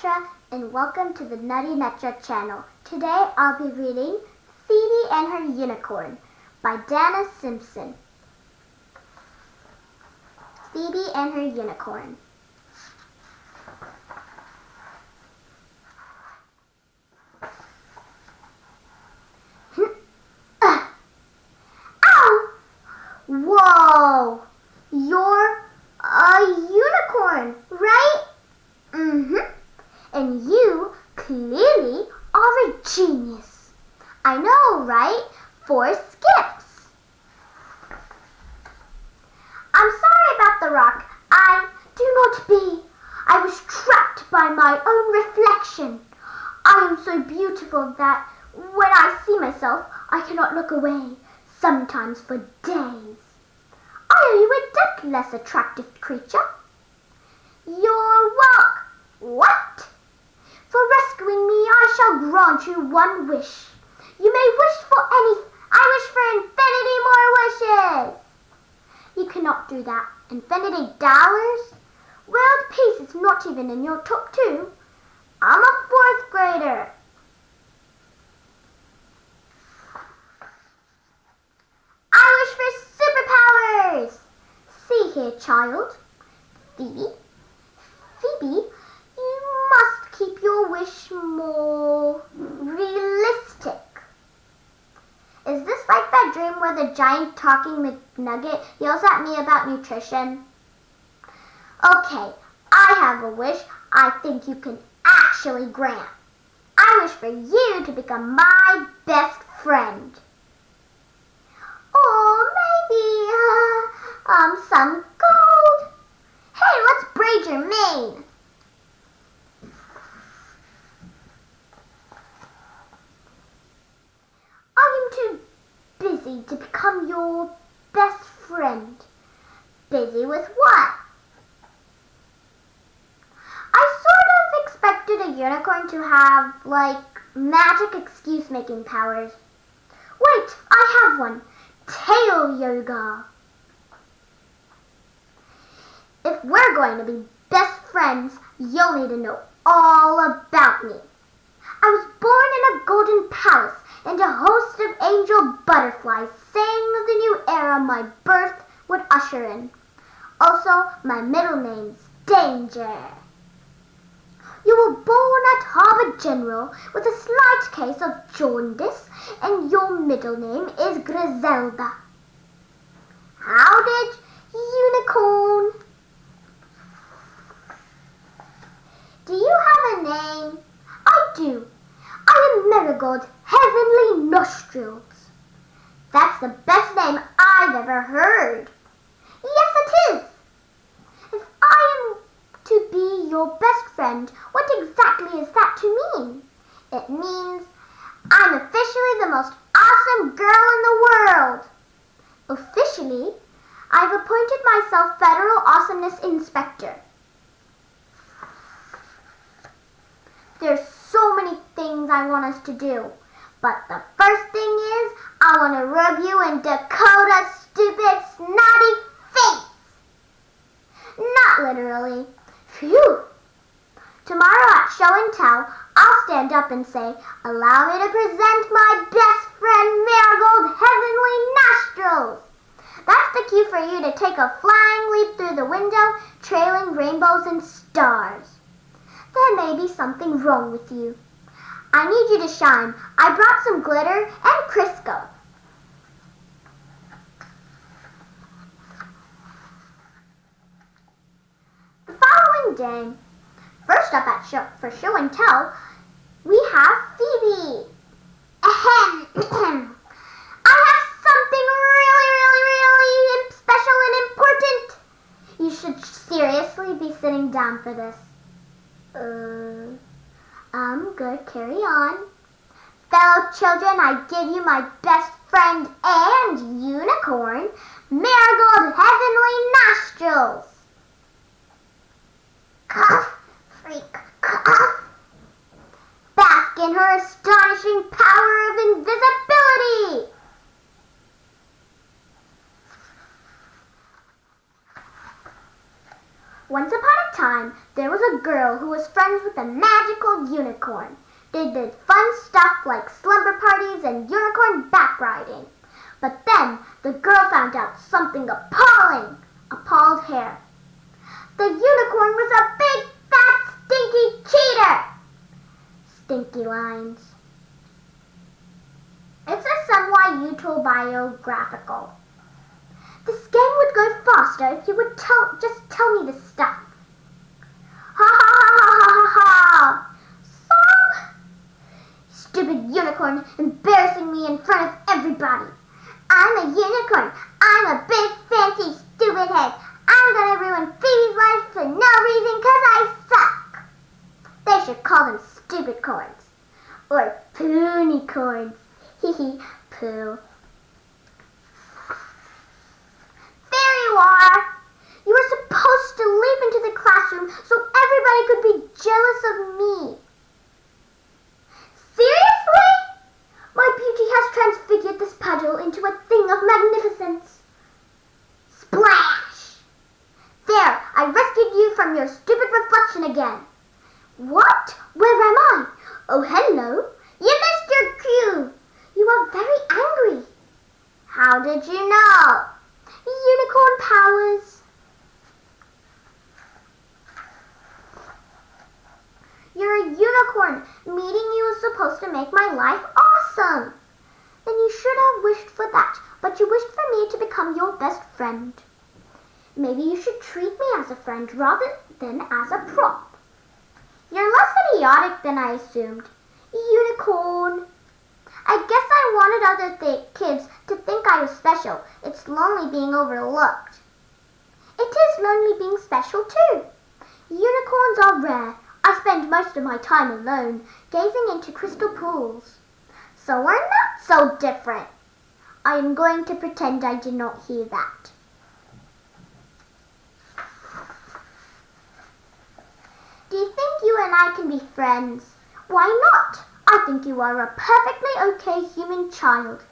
Netra, and welcome to the Nutty Netra channel. Today I'll be reading Phoebe and Her Unicorn by Dana Simpson. Phoebe and Her Unicorn. Ow! Whoa! You're a unicorn, right? And you clearly are a genius. I know, right? 4 skips. I'm sorry about the rock. I do not be. I was trapped by my own reflection. I am so beautiful that when I see myself, I cannot look away, sometimes for days. Are you a death less attractive creature? Your walk. What? For rescuing me, I shall grant you one wish. You may wish for any. I wish for infinity more wishes. You cannot do that. Infinity dollars? World peace is not even in your top 2. I'm a 4th grader. I wish for superpowers. See here, child. Phoebe, you must keep your wish more realistic. Is this like that dream where the giant talking McNugget yells at me about nutrition? Okay, I have a wish I think you can actually grant. I wish for you to become my best friend. Or maybe, some gold. Hey, let's braid your mane. I am too busy to become your best friend. Busy with what? I sort of expected a unicorn to have, magic excuse-making powers. Wait, I have one. Tail yoga. If we're going to be best friends, you'll need to know all about me. I was born in a golden palace, and a host of angel butterflies sang of the new era my birth would usher in. Also, my middle name's Danger. You were born at Harvard General with a slight case of jaundice, and your middle name is Griselda. How did unicorn? Do you have a name? I do. I am Marigold's Heavenly Nostrils. That's the best name I've ever heard. Yes, it is. If I am to be your best friend, what exactly is that to mean? It means I'm officially the most awesome girl in the world. Officially, I've appointed myself Federal Awesomeness Inspector. There's so many things I want us to do. But the first thing is, I want to rub you in Dakota's stupid, snotty face. Not literally. Phew. Tomorrow at Show and Tell, I'll stand up and say, allow me to present my best friend Marigold Heavenly Nostrils. That's the cue for you to take a flying leap through the window, trailing rainbows and stars. There may be something wrong with you. I need you to shine. I brought some glitter and Crisco. The following day, first up at Show and Tell, we have Phoebe. Ahem. I have something really special and important. You should seriously be sitting down for this. Good, carry on. Fellow children, I give you my best friend and unicorn, Marigold Heavenly Nostrils. Cough, freak, cough. Bask in her astonishing power of invisibility. Once upon a time, there was a girl who was friends with a magical unicorn. They did fun stuff like slumber parties and unicorn back riding. But then the girl found out something appalled her. The unicorn was a big, fat, stinky cheater. Stinky lines. It's a somewhat autobiographical. This game would go faster if you would just tell me the stuff. Ha ha ha ha ha ha! So, stupid unicorn embarrassing me in front of everybody. I'm a unicorn. I'm a big, fancy, stupid head. I'm gonna ruin Phoebe's life for no reason because I suck. They should call them stupid corns. Or poonicorns. Hee hee, poo. There you are. You were supposed to leap into the classroom so everybody could be jealous of me. Seriously? My beauty has transfigured this puddle into a thing of magnificence. Splash! There, I rescued you from your stupid reflection again. What? Where am I? Oh, hello. You missed your cue. You are very angry. How did you know? Unicorn powers. You're a unicorn. Meeting you is supposed to make my life awesome. Then you should have wished for that, but you wished for me to become your best friend. Maybe you should treat me as a friend rather than as a prop. You're less idiotic than I assumed. Unicorn. I guess I wanted other kids to think I was special. It's lonely being overlooked. It is lonely being special too. Unicorns are rare. I spend most of my time alone, gazing into crystal pools. So we're not so different. I am going to pretend I did not hear that. Do you think you and I can be friends? Why not? I think you are a perfectly okay human child.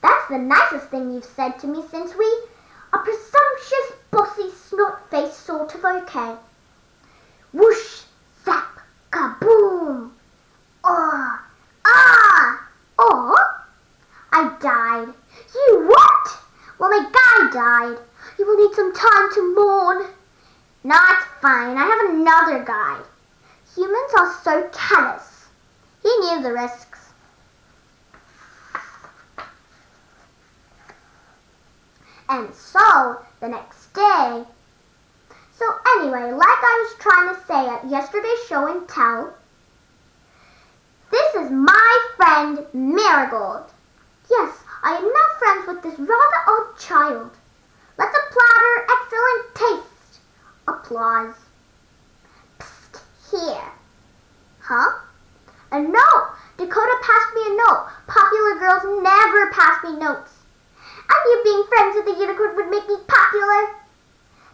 That's the nicest thing you've said to me since we are presumptuous, bossy, snot-faced sort of okay. Whoosh, zap, kaboom. Oh, ah, oh, I died. You what? Well, my guy died. You will need some time to mourn. No, it's fine. I have another guy. Humans are so callous. He knew the risks. And so, the next day. So anyway, like I was trying to say at yesterday's show and tell, this is my friend Marigold. Yes, I am now friends with this rather odd child. Let's applaud her excellent taste. Applause. Psst, here. Huh? A note! Dakota passed me a note. Popular girls never pass me notes. And you being friends with a unicorn would make me popular.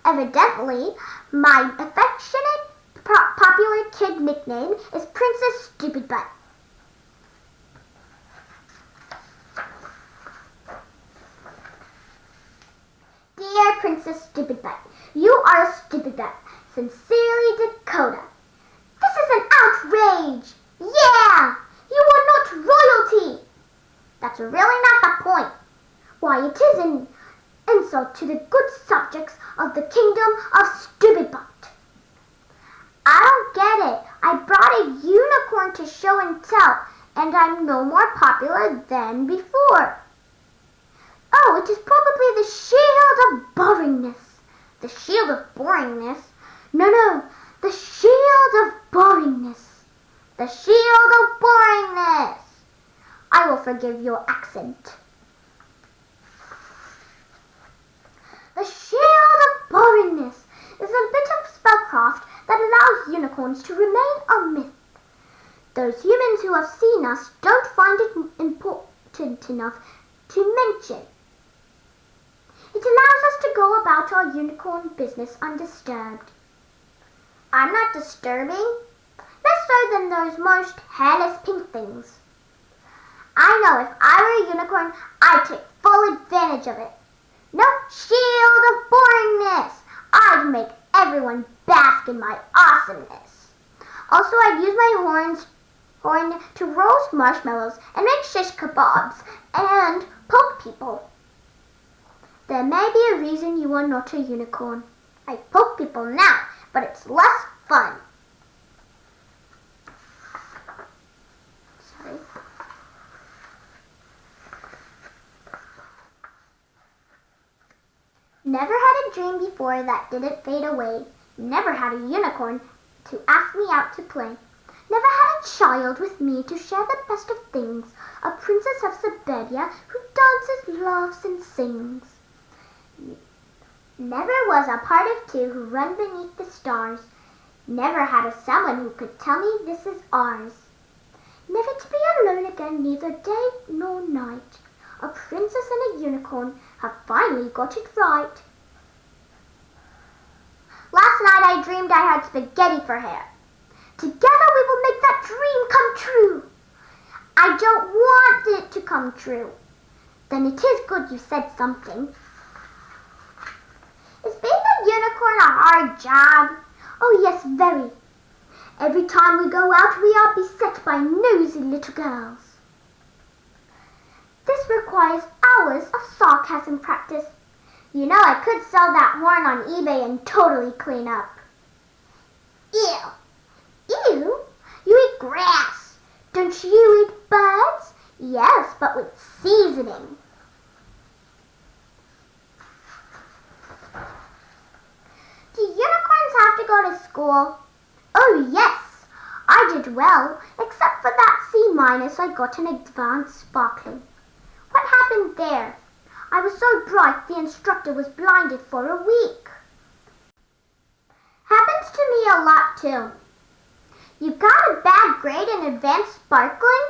Evidently, my affectionate, popular kid nickname is Princess Stupid Butt. Dear Princess Stupid Butt, you are a stupid butt. Sincerely, Dakota. This is an outrage. Yeah! You are not royalty! That's really not the point. Why, it is an insult to the good subjects of the kingdom of Stupid Butt. I don't get it. I brought a unicorn to show and tell, and I'm no more popular than before. Oh, it is probably the shield of boringness. The shield of boringness? No, the shield of boringness. The shield of boringness. I will forgive your accent. The shield of boringness is a bit of spellcraft that allows unicorns to remain a myth. Those humans who have seen us don't find it important enough to mention. It allows us to go about our unicorn business undisturbed. I'm not disturbing. Less so than those most hairless pink things. I know if I were a unicorn, I'd take full advantage of it. No shield of boringness. I'd make every everyone bask in my awesomeness. Also, I'd use my horn to roast marshmallows and make shish kebabs and poke people. There may be a reason you are not a unicorn. I poke people now, but it's less fun. Sorry. Never had a dream before that didn't fade away. Never had a unicorn to ask me out to play. Never had a child with me to share the best of things. A princess of Siberia who dances, laughs, and sings. Never was a part of two who run beneath the stars. Never had a someone who could tell me this is ours. Never to be alone again, neither day nor night. A princess and a unicorn have finally got it right. Last night I dreamed I had spaghetti for hair. Together we will make that dream come true. I don't want it to come true. Then it is good you said something. Is being a unicorn a hard job? Oh yes, very. Every time we go out we are beset by nosy little girls. This requires hours of sarcasm practice. You know I could sell that horn on eBay and totally clean up. Ew. Ew? You eat grass. Don't you eat birds? Yes, but with seasoning. Do unicorns have to go to school? Oh yes, I did well, except for that C- I got in advanced sparkling. What happened there? I was so bright the instructor was blinded for a week. Happens to me a lot too. You got a bad grade in advanced sparkling?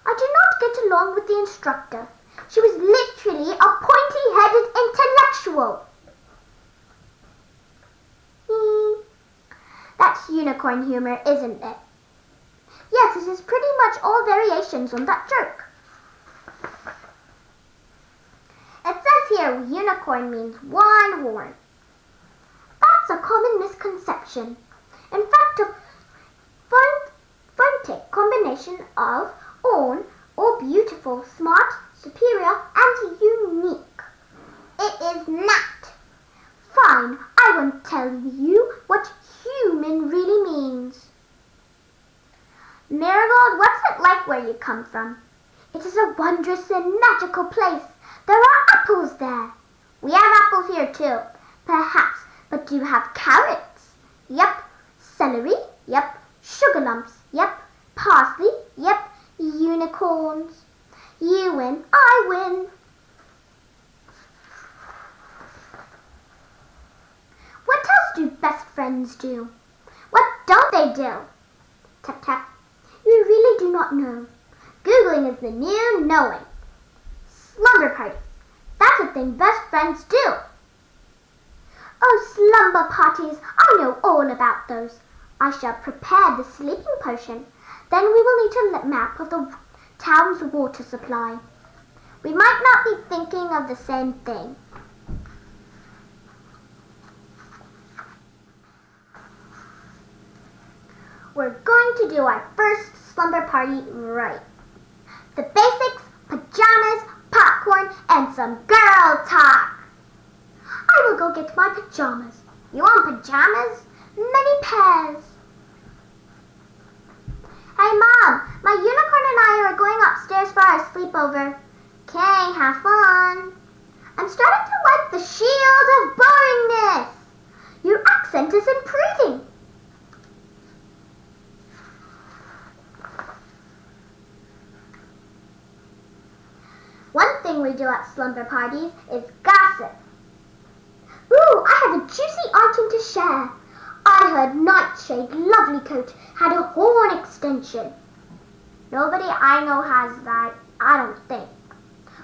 I did not get along with the instructor. She was literally a pointy-headed intellectual. That's unicorn humor, isn't it? Yes, it is pretty much all variations on that joke. It says here unicorn means one horn. That's a common misconception. In fact, a phonetic combination of on or beautiful, smart, superior, and unique. It is not. Fine, I won't tell you what human really means. Marigold, what's it like where you come from? It is a wondrous and magical place. There are apples there. We have apples here too, perhaps, but do you have carrots? Yep. Celery? Yep. Sugar lumps? Yep. Parsley? Yep. Unicorns. You win, I win. What else do best friends do? What don't they do? Tap tap. You really do not know. Googling is the new knowing. Slumber parties. That's a thing best friends do. Oh, slumber parties. I know all about those. I shall prepare the sleeping potion. Then we will need a map of the town's water supply. We might not be thinking of the same thing. We're going to do our first slumber party right. The basics, pajamas, popcorn, and some girl talk. I will go get my pajamas. You want pajamas? Many pairs. Hey Mom, my unicorn and I are going upstairs for our sleepover. Okay, have fun. I'm starting to like the shield of boringness. Your accent is improving. One thing we do at slumber parties is gossip. Ooh, I have a juicy item to share. I heard Nightshade Lovelycoat had a horn extension. Nobody I know has that, I don't think.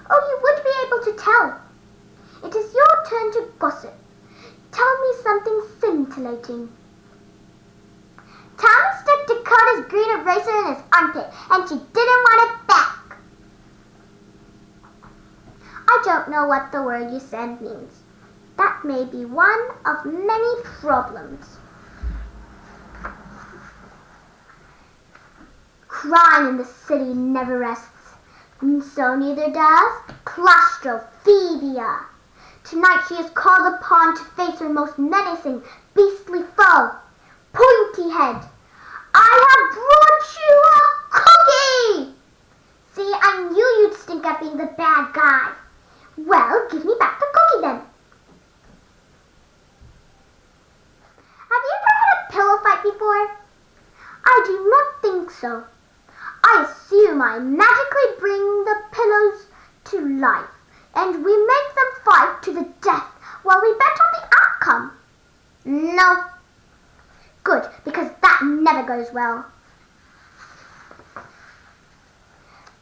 Oh, you would be able to tell. It is your turn to gossip. Tell me something scintillating. Tommy stuck Dakota's green eraser in his armpit, and she didn't want it back. I don't know what the word you said means. That may be one of many problems. Crime in the city never rests, and so neither does claustrophobia. Tonight she is called upon to face her most menacing, beastly foe, Pointy Head. I have brought you a cookie! See, I knew you'd stink at being the bad guy. Well, give me back the cookie then. Have you ever had a pillow fight before? I do not think so. I assume I magically bring the pillows to life, and we make them fight to the death while we bet on the outcome. No. Good, because that never goes well.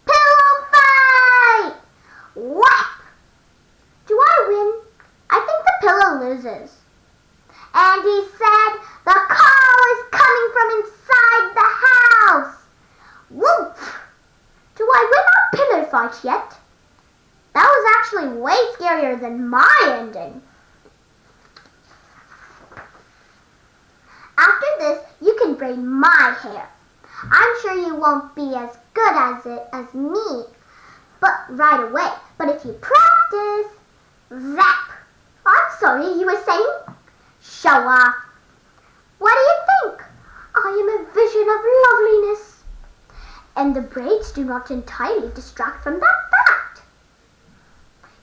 Pillow fight! Whap! Do I win? I think the pillow loses. And he said, the call is coming from inside the house. Woof! Do I win our pillow fight yet? That was actually way scarier than my ending. After this, you can braid my hair. I'm sure you won't be as good as it as me, but right away. But if you practice, zap! I'm sorry, you were saying? Show off. What do you think? I am a vision of loveliness. And the braids do not entirely distract from that fact.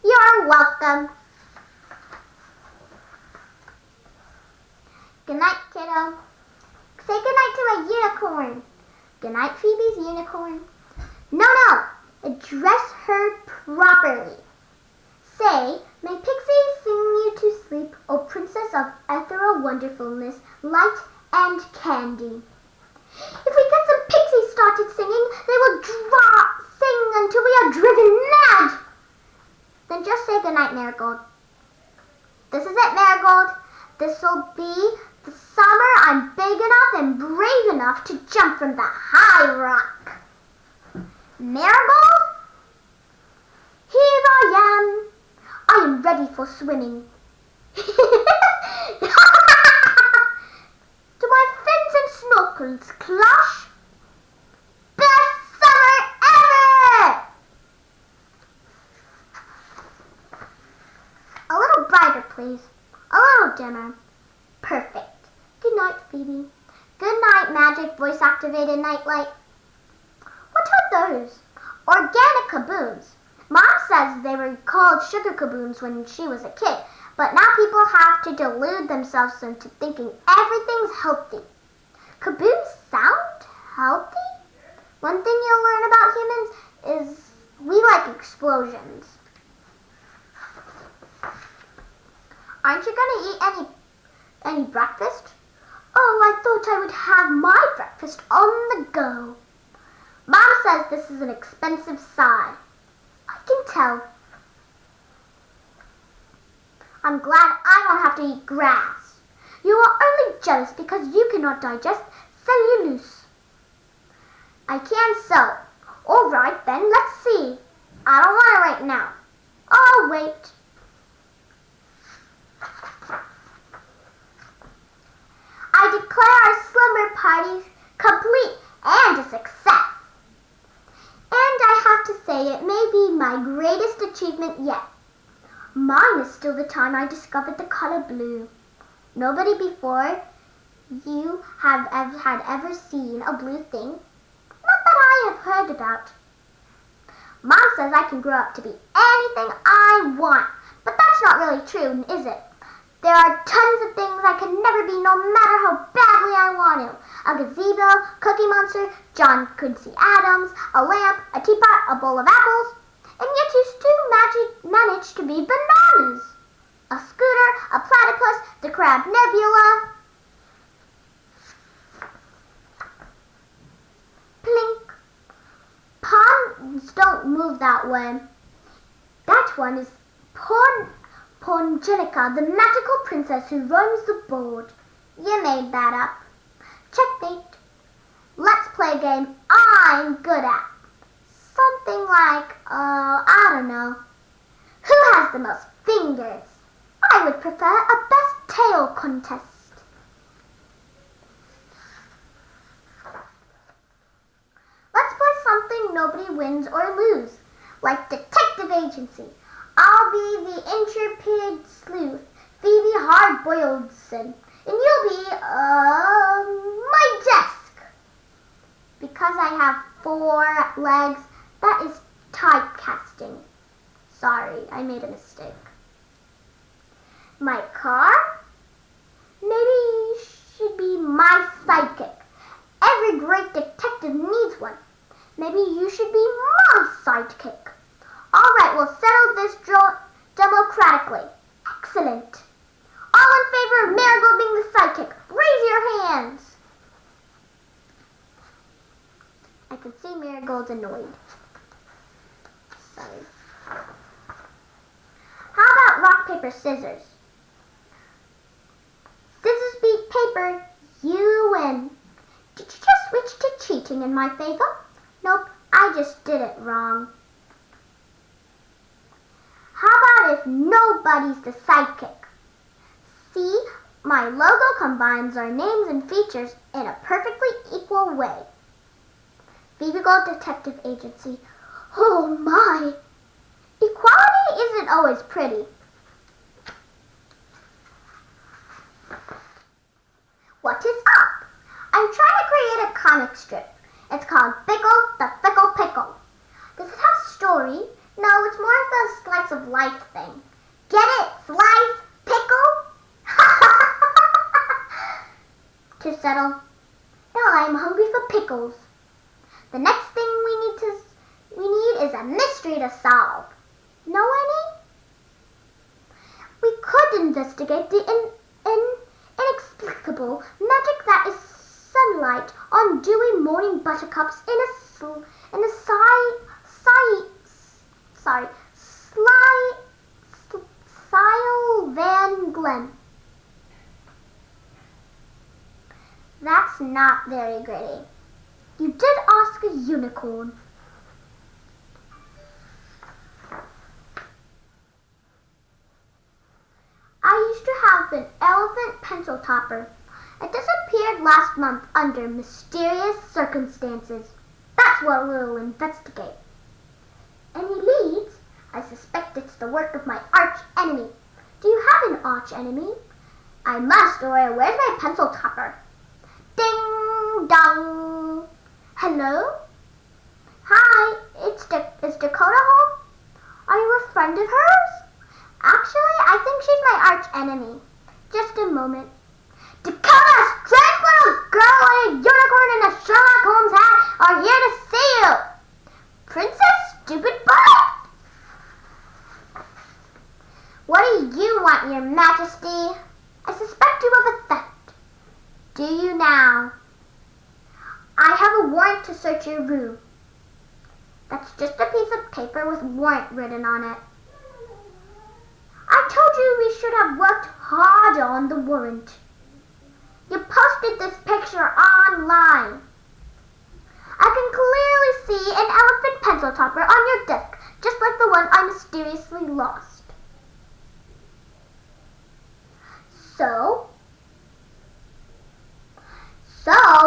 You're welcome. Good night, kiddo. Say goodnight to my unicorn. Good night, Phoebe's unicorn. No. Address her properly. Say, may pixies sing you to sleep, O princess of ethereal wonderfulness, light and candy. If we get some pixies started singing, they will sing until we are driven mad. Then just say goodnight, Marigold. This is it, Marigold. This'll be the summer I'm big enough and brave enough to jump from the high rock. Marigold? Here I am. I am ready for swimming. To my fins and snorkels clash. Best summer ever! A little brighter, please. A little dimmer. Perfect. Good night, Phoebe. Good night, magic voice-activated nightlight. What are those? Organic kaboons. Mom says they were called sugar kaboons when she was a kid, but now people have to delude themselves into thinking everything's healthy. Kaboons sound healthy? One thing you'll learn about humans is we like explosions. Aren't you going to eat any breakfast? Oh, I thought I would have my breakfast on the go. Mom says this is an expensive side. I can tell. I'm glad I don't have to eat grass. You are only jealous because you cannot digest cellulose. I can so. All right then, let's see. I don't want it right now. I'll wait. I declare our slumber party complete and a success. And I have to say it may be my greatest achievement yet. Mine is still the time I discovered the color blue. Nobody before you had ever seen a blue thing. Not that I have heard about. Mom says I can grow up to be anything I want, but that's not really true, is it? There are tons of things I can never be no matter how badly I want to. A gazebo, Cookie Monster, John Quincy Adams, a lamp, a teapot, a bowl of apples, and yet you still manage to be bananas. A scooter, a platypus, the crab nebula. Plink. Ponds don't move that way. That one is Pongelica, the magical princess who roams the board. You made that up. Checkmate. Let's play a game I'm good at. Something like, I don't know. Who has the most fingers? I would prefer a best tail contest. Let's play something nobody wins or lose, like detective agency. I'll be the intrepid sleuth, Phoebe Hard-Boiledson, and you'll be, my desk. Because I have 4 legs, that is typecasting. Sorry, I made a mistake. My car? Maybe you should be my sidekick. Every great detective needs one. Maybe you should be my sidekick. All right, we'll settle this democratically. Excellent. All in favor of Marigold being the sidekick, raise your hands. I can see Marigold's annoyed. Sorry. How about rock, paper, scissors? Scissors beat paper, you win. Did you just switch to cheating in my favor? Nope, I just did it wrong. How about if nobody's the sidekick? See, my logo combines our names and features in a perfectly equal way. Phoebe Gold Detective Agency. Oh my! Equality isn't always pretty. What is up? I'm trying to create a comic strip. It's called Pickle the Fickle Pickle. Does it have a story? No, it's more of a slice of life thing. Get it? Slice? Pickle? To settle. Now I'm hungry for pickles. The next thing we need is a mystery to solve. Know any? We could investigate the inexplicable magic that is sunlight on dewy morning buttercups in a Sylvan Glen. That's not very gritty. You did ask a unicorn. I used to have an elephant pencil topper. It disappeared last month under mysterious circumstances. That's what we'll investigate. Any leads? I suspect it's the work of my arch enemy. Do you have an arch enemy? I must, or where's my pencil topper? Ding dong. Hello? Hi, is Dakota home? Are you a friend of hers? Actually, I think she's my arch enemy. Just a moment. Dakota, strange little girl in a unicorn and a Sherlock Holmes hat are here to see you. Princess Stupid Butt. What do you want, your majesty? I suspect you of a theft. Do you now? I have a warrant to search your room. That's just a piece of paper with warrant written on it. I told you we should have worked harder on the warrant. You posted this picture online. I can clearly see an elephant pencil topper on your desk, just like the one I mysteriously lost. So,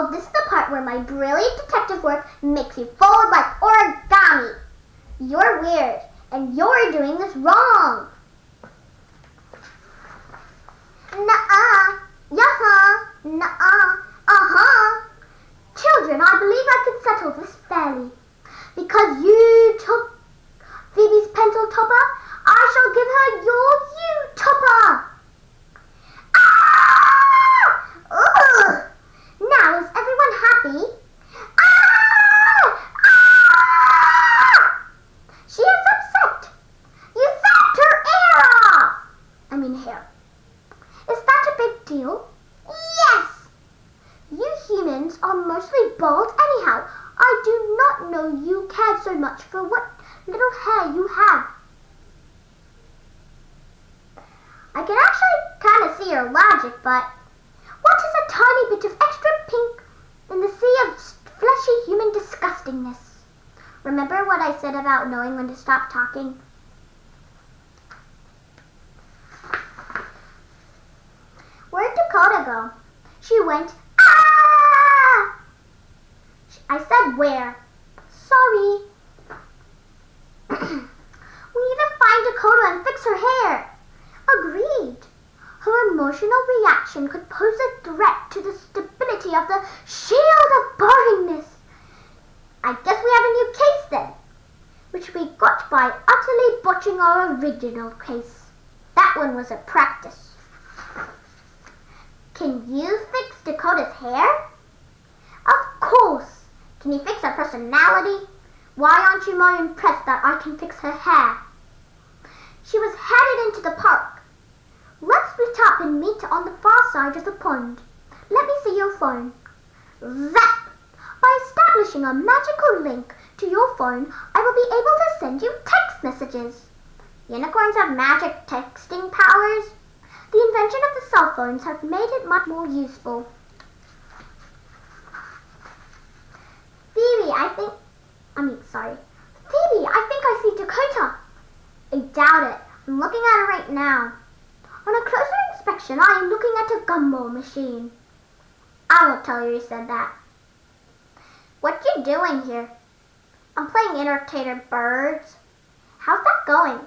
this is the part where my brilliant detective work makes you fold like origami. You're weird, and you're doing this wrong. Nuh-uh, yeah-huh, nuh-uh, uh-huh. Children, I believe I could settle this fairly. Because you took Phoebe's pencil topper, I shall give her your U-topper. Ah! Ugh! Now, is everyone happy? Ah! Ah! She is upset. You zapped her hair. Is that a big deal? Yes! You humans are mostly bald anyhow. I do not know you cared so much for what little hair you have. I can actually kind of see your logic, but what is a tiny bit of extra pink in the sea of fleshy human disgustingness? Remember what I said about knowing when to stop talking? Where'd Dakota go? She went, ah! I said where. Sorry. We need to find Dakota and fix her hair. Agreed. Her emotional reaction could pose a threat to the stability of the shield of boringness. I guess we have a new case then, which we got by utterly botching our original case. That one was a practice. Can you fix Dakota's hair? Of course. Can you fix her personality? Why aren't you more impressed that I can fix her hair? She was headed into the park. Let's split up and meet on the far side of the pond. Let me see your phone. Zap! By establishing a magical link to your phone, I will be able to send you text messages. Unicorns have magic texting powers. The invention of the cell phones have made it much more useful. Phoebe, I think I see Dakota. I doubt it. I'm looking at her right now. On a closer inspection, I am looking at a gumball machine. I won't tell you said that. What you doing here? I'm playing Irritated Birds. How's that going?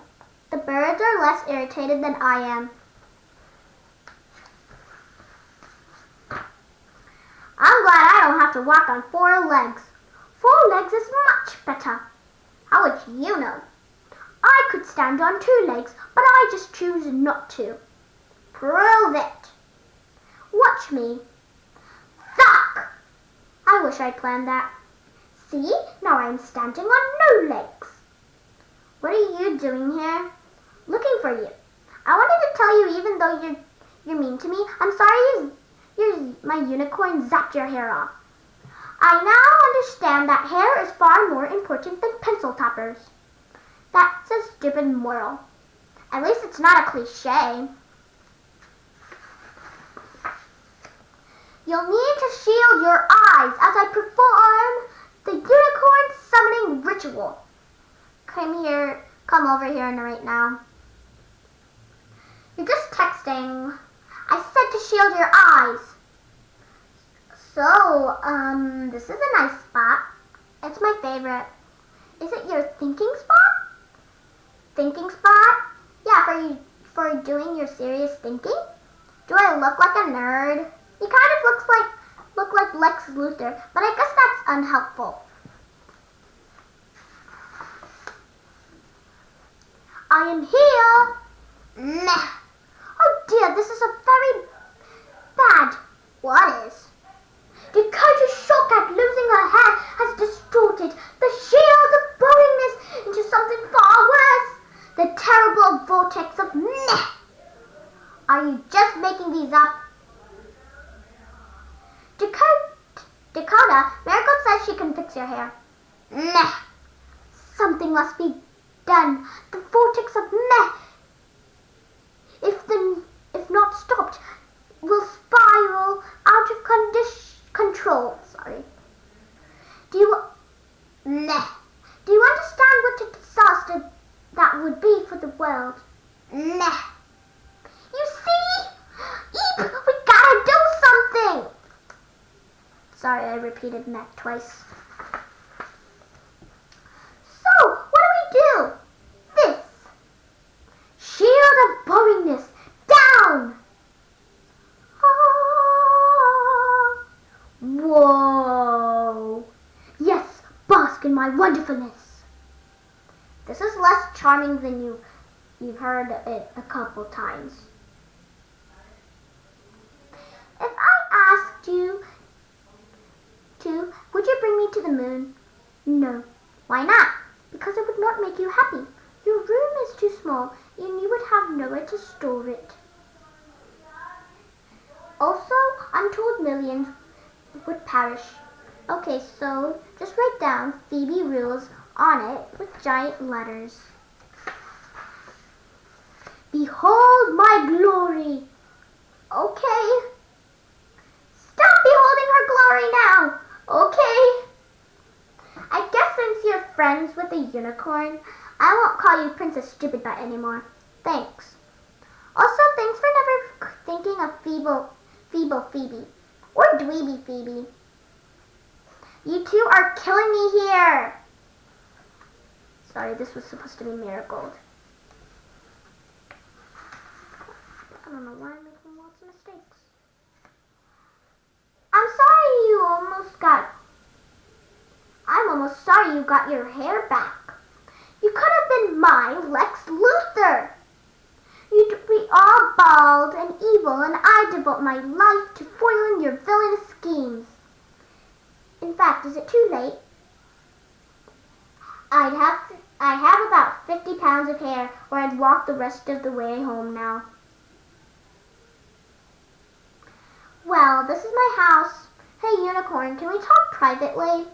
The birds are less irritated than I am. I'm glad I don't have to walk on 4 legs. 4 legs is much better. How would you know? I could stand on 2 legs, but I just choose not to. Prove it. Watch me. Suck! I wish I planned that. See, now I'm standing on no legs. What are you doing here? Looking for you. I wanted to tell you, even though you're mean to me, I'm sorry my unicorn zapped your hair off. I now understand that hair is far more important than pencil toppers. That's a stupid moral. At least it's not a cliche. You'll need to shield your eyes as I perform the unicorn summoning ritual. Come over here right now. You're just texting. I said to shield your eyes. So, this is a nice spot. It's my favorite. Is it your thinking spot? Thinking spot? Yeah, for doing your serious thinking? Do I look like a nerd? He kind of look like Lex Luthor, but I guess that's unhelpful. I am here. Meh. Oh dear, this is a very bad. What is? Dakota's shock at losing her hair has distorted the shield of boringness into something far worse. The terrible vortex of meh. Are you just making these up? Dakota, Miracle says she can fix your hair. Meh. Something must be done. The vortex of meh, if not stopped, will spiral out of control. Sorry. Do you understand what a disaster that would be for the world? Meh. You see? Eep, we gotta do something. Sorry, I repeated meh twice. So, what do we do? This. Shield of boringness. Down. Ah. Whoa. Yes, bask in my wonderfulness. This is less charming than you've heard it a couple times. If I asked you to, would you bring me to the moon? No. Why not? Because it would not make you happy. Your room is too small and you would have nowhere to store it. Also, untold millions would perish. Okay, so just write down Phoebe rules on it with giant letters. Behold my glory. Okay. Stop beholding her glory now. Okay. I guess since you're friends with a unicorn, I won't call you Princess Stupid Butt anymore. Thanks. Also, thanks thinking of Feeble Phoebe. Or Dweeby Phoebe. You two are killing me here. Sorry, this was supposed to be Marigold. I don't know why I'm making lots of mistakes. I'm almost sorry you got your hair back. You could have been my Lex Luthor. You'd be all bald and evil, and I devote my life to foiling your villainous schemes. In fact, is it too late? I have about 50 pounds of hair, or I'd walk the rest of the way home now. Well, this is my house. Hey, Unicorn, can we talk privately?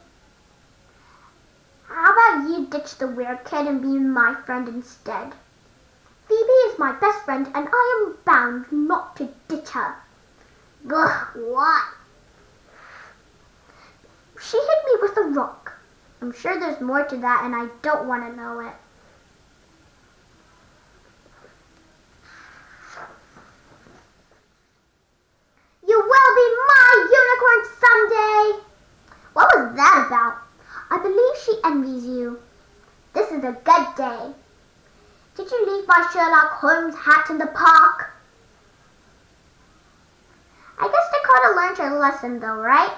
How about you ditch the weird kid and be my friend instead? Phoebe is my best friend, and I am bound not to ditch her. Ugh, why? She hit me with a rock. I'm sure there's more to that, and I don't want to know it. You will be my unicorn someday! What was that about? I believe she envies you. This is a good day. Did you leave my Sherlock Holmes hat in the park? I guess Dakota learned her lesson though, right?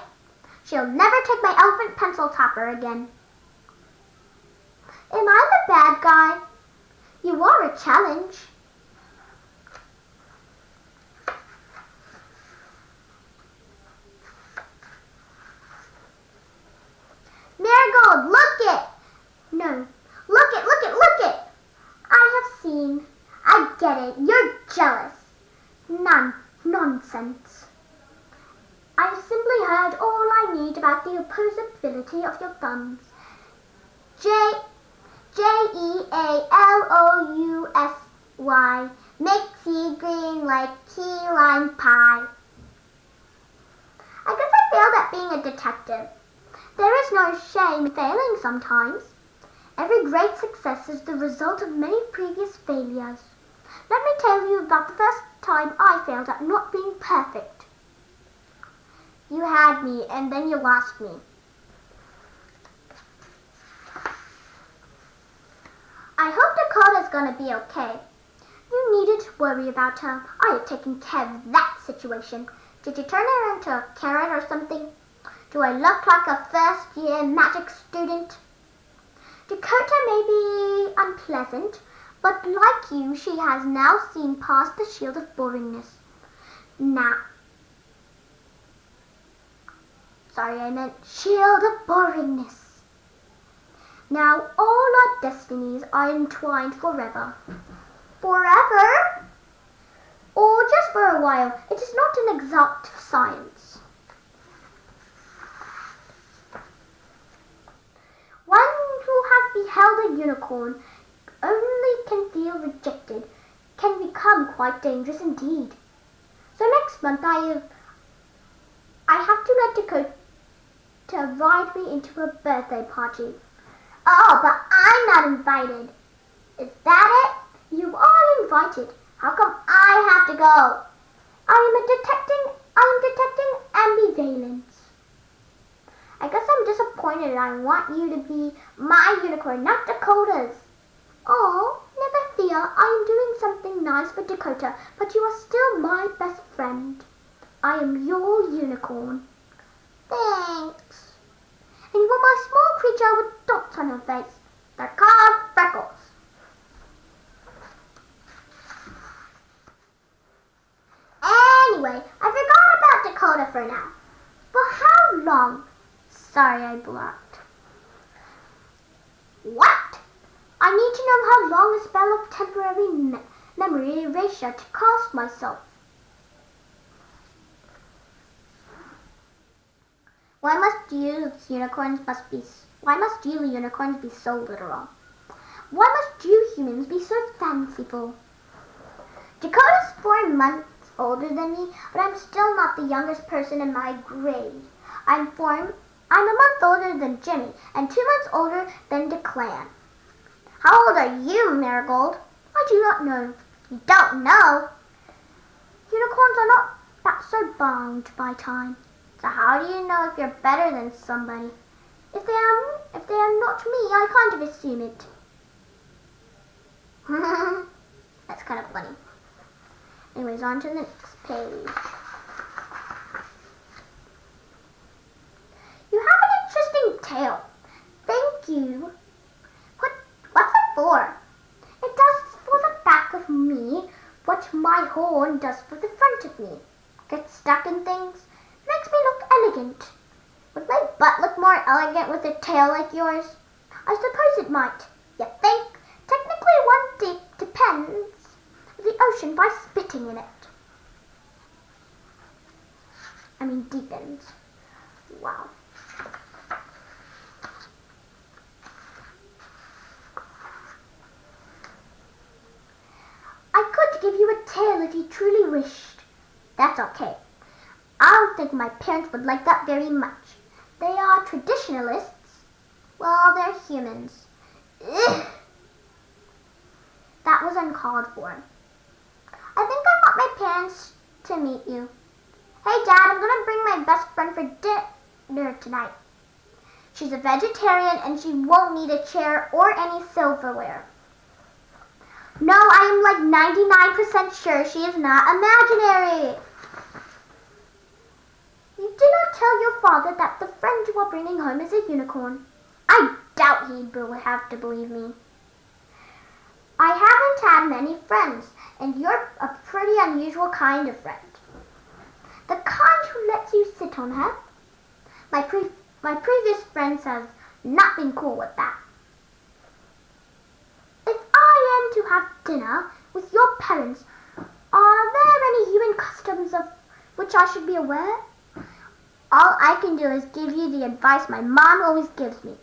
She'll never take my elephant pencil topper again. Am I the bad guy? You are a challenge. Marigold, look it! No, look it! I have seen. I get it. You're jealous. Nonsense. I've simply heard all I need about the opposability of your thumbs. J-E-A-L-O-U-S-Y makes you green like key lime pie. I guess I failed at being a detective. There is no shame in failing sometimes. Every great success is the result of many previous failures. Let me tell you about the first time I failed at not being perfect. You had me, and then you lost me. I hope Dakota's gonna be okay. You needn't worry about her. I have taken care of that situation. Did you turn her into a carrot or something? Do I look like a first-year magic student? Dakota may be unpleasant, but like you, she has now seen past the shield of boringness. I meant shield of boringness. Now all our destinies are entwined forever. Forever? Or just for a while. It is not an exact science. One who has beheld a unicorn only can feel rejected, can become quite dangerous indeed. So next month I have to let Dakota ride me into a birthday party. Oh, but I'm not invited. Is that it? You are invited. How come I have to go? I am detecting ambivalence. I guess I'm disappointed. I want you to be my unicorn, not Dakota's. Oh, never fear. I am doing something nice for Dakota, but you are still my best friend. I am your unicorn. Thanks. And you want my small creature with dots on her face. They're called freckles. Anyway, I forgot about Dakota for now. For how long? Sorry, I blocked. What? I need to know how long a spell of temporary memory erasure to cast myself. Why must you unicorns be so literal? Why must you humans be so fanciful? Dakota's 4 months older than me, but I'm still not the youngest person in my grade. I'm a month older than Jimmy, and 2 months older than Declan. How old are you, Marigold? I do not know. You don't know? Unicorns are not that so bound by time. So how do you know if you're better than somebody? If they are not me, I kind of assume it. That's kind of funny. Anyways, on to the next page. You have an interesting tail. Thank you. What's it for? It does for the back of me what my horn does for the front of me. Gets stuck in things. Makes me look elegant. Would my butt look more elegant with a tail like yours? I suppose it might. You think? Technically one depends the ocean by spitting in it. I mean deepens. Wow. I could give you a tail if you truly wished. That's okay. I don't think my parents would like that very much. They are traditionalists. Well, they're humans. Ugh. That was uncalled for. I think I want my parents to meet you. Hey, Dad, I'm going to bring my best friend for dinner tonight. She's a vegetarian and she won't need a chair or any silverware. No, I am like 99% sure she is not imaginary. You did not tell your father that the friend you are bringing home is a unicorn. I doubt he will have to believe me. I haven't had many friends, and you're a pretty unusual kind of friend. The kind who lets you sit on her. My previous friends have not been cool with that. If I am to have dinner with your parents, are there any human customs of which I should be aware? All I can do is give you the advice my mom always gives me.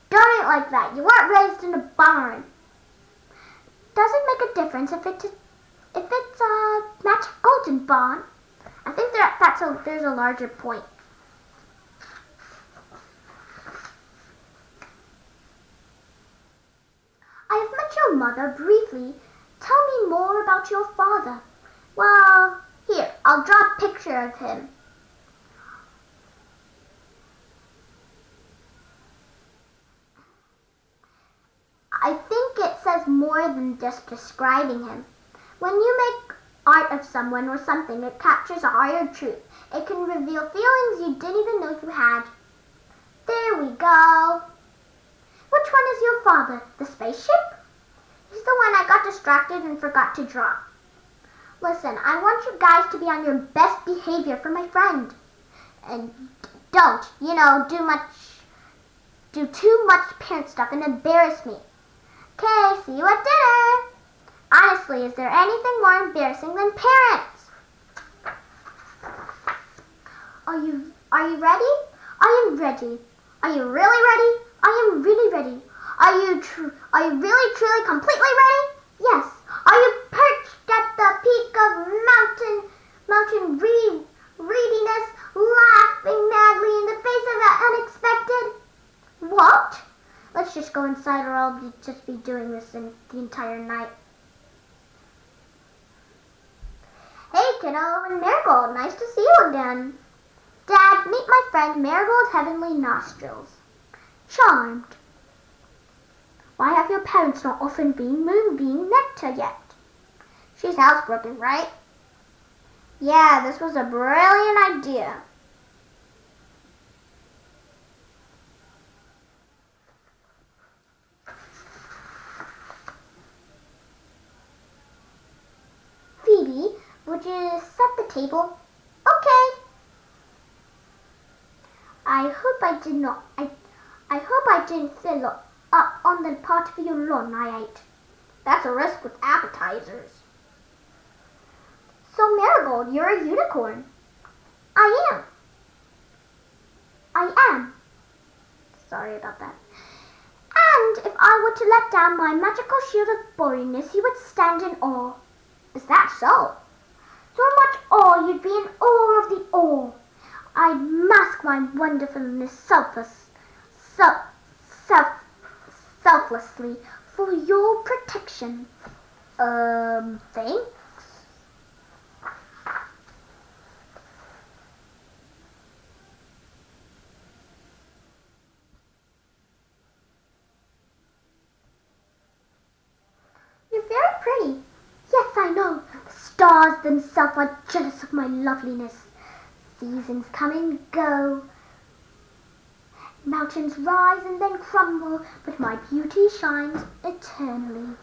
Don't eat like that. You weren't raised in a barn. Does it make a difference if it's a magic golden barn? I think there's a larger point. I have met your mother briefly. Tell me more about your father. Well, here, I'll draw a picture of him. I think it says more than just describing him. When you make art of someone or something, it captures a higher truth. It can reveal feelings you didn't even know you had. There we go. Which one is your father? The spaceship? He's the one I got distracted and forgot to draw. Listen, I want you guys to be on your best behavior for my friend. And don't, do too much parent stuff and embarrass me. Okay, see you at dinner. Honestly, is there anything more embarrassing than parents? Are you ready? I am ready. Are you really ready? I am really ready. Are you really, truly, completely ready? Yes. Are you perched at the peak of mountain readiness, laughing madly in the face of the unexpected? What? Let's just go inside or I'll just be doing this the entire night. Hey, kiddo, and Marigold, nice to see you again. Dad, meet my friend Marigold Heavenly Nostrils. Charmed. Why have your parents not often been Moonbeam Nectar yet? She's housebroken, right? Yeah, this was a brilliant idea. Phoebe, would you set the table? Okay. I hope I didn't fill up on the part of your lawn I ate. That's a risk with appetizers. So Marigold, you're a unicorn. I am. Sorry about that. And if I were to let down my magical shield of boringness, you would stand in awe. Is that so? So much awe you'd be in awe of the awe. I'd mask my wonderfulness selflessly for your protection. Thanks? stars themselves are jealous of my loveliness. Seasons come and go. Mountains rise and then crumble, but my beauty shines eternally.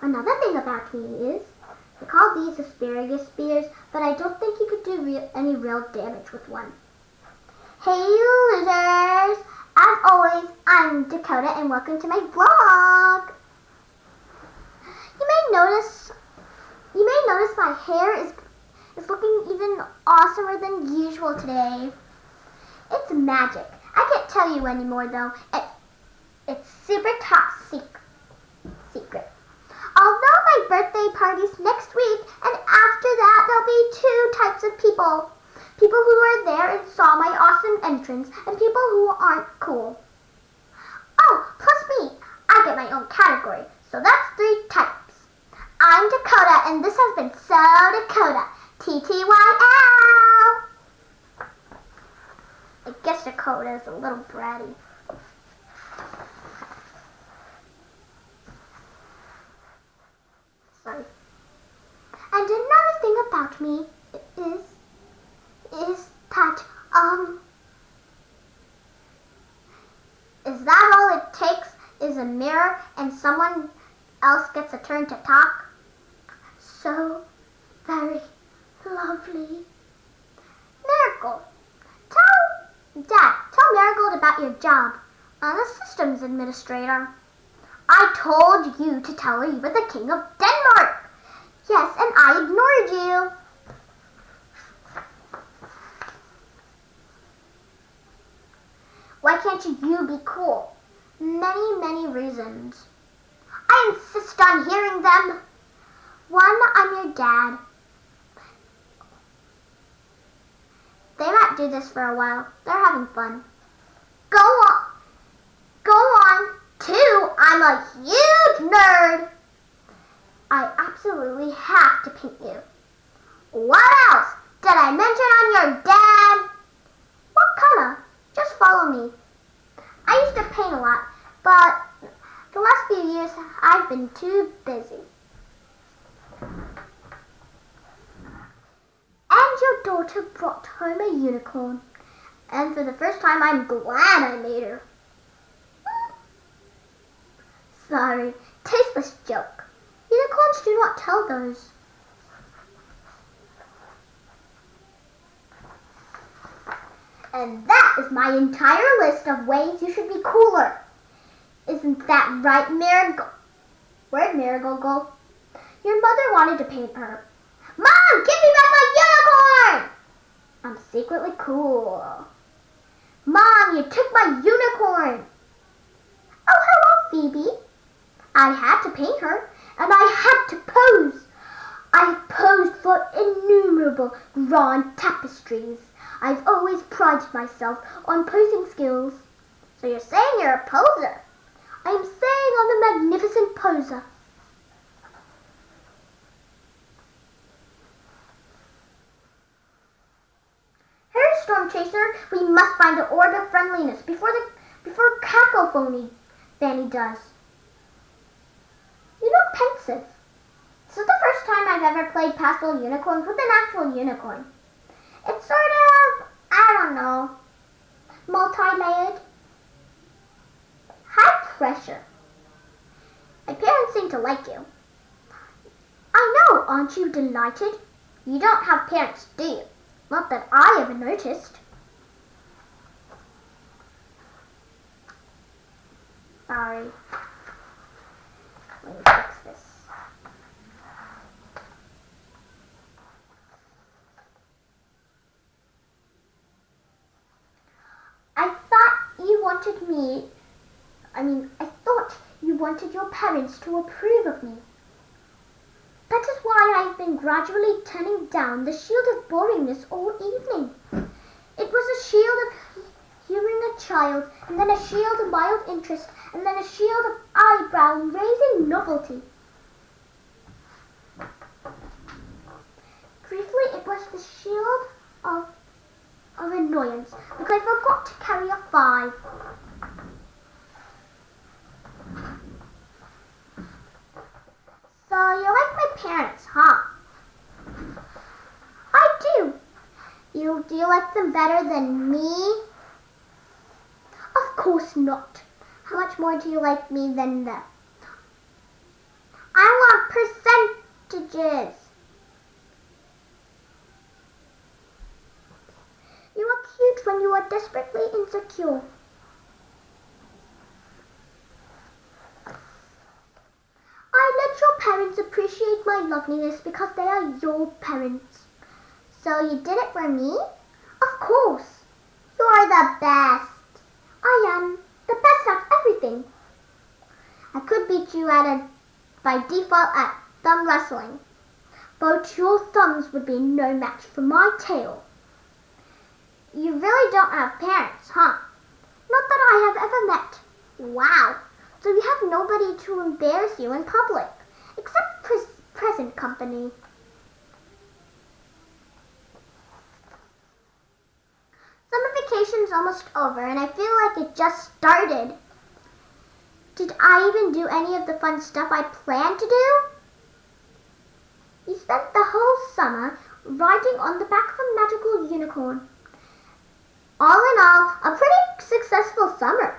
Another thing about me is, they call these asparagus spears, but I don't think you could do any real damage with one. Hey losers! As always, I'm Dakota and welcome to my vlog. You may notice my hair is looking even awesomer than usual today. It's magic. I can't tell you anymore though. It's super top secret. Although my birthday party's next week, and after that there'll be two types of people. People who are there and saw my awesome entrance, and people who aren't cool. Oh, plus me. I get my own category, so that's 3 types. I'm Dakota, and this has been So Dakota. TTYL. I guess Dakota is a little bratty. Sorry. And another thing about me is that all it takes is a mirror and someone else gets a turn to talk? So very lovely. Marigold, tell Marigold about your job. I'm a systems administrator. I told you to tell her you were the king of Denmark. Yes, and I ignored you. Why can't you be cool? Many reasons. I insist on hearing them. 1, I'm your dad. They might do this for a while. They're having fun. Go on. 2, I'm a huge nerd. I absolutely have to paint you. What else? Did I mention I'm your dad? What color? Just follow me. I used to paint a lot, but the last few years I've been too busy. And your daughter brought home a unicorn. And for the first time, I'm glad I made her. Sorry, tasteless joke. Unicorns do not tell those. And that is my entire list of ways you should be cooler. Isn't that right, Marigold? Where'd Marigold go? Your mother wanted to paint her. Mom, give me back my unicorn! I'm secretly cool. Mom, you took my unicorn. Oh, hello, Phoebe. I had to paint her, and I had to pose. I've posed for innumerable grand tapestries. I've always prided myself on posing skills. So you're saying you're a poser? I am saying I'm a magnificent poser. Hurry, Storm Chaser, we must find the orb of friendliness before Cacophony Fanny does. You look pensive. This is the first time I've ever played pastel unicorns with an actual unicorn. It's sort of, I don't know, multi-layered. High pressure. My parents seem to like you. I know, aren't you delighted? You don't have parents, do you? Not that I ever noticed. Sorry. Let me fix this. I thought you wanted your parents to approve of me. That is why I've been gradually turning down the shield of boringness all evening. It was a shield of humoring a child, and then a shield of mild interest, and then a shield of eyebrow-raising novelty. Briefly, it was the shield of annoyance, because I forgot to carry a 5. So you like my parents, huh? Do you like them better than me? Of course not. How much more do you like me than them? I want percentages. You are cute when you are desperately insecure. I let your parents appreciate my loveliness because they are your parents. So you did it for me? Of course. You are the best. I am the best at everything. I could beat you by default at thumb wrestling, but your thumbs would be no match for my tail. You really don't have parents, huh? Not that I have ever met. Wow. So you have nobody to embarrass you in public, except present company. Summer vacation's almost over and I feel like it just started. Did I even do any of the fun stuff I planned to do? You spent the whole summer riding on the back of a magical unicorn. All in all, a pretty successful summer.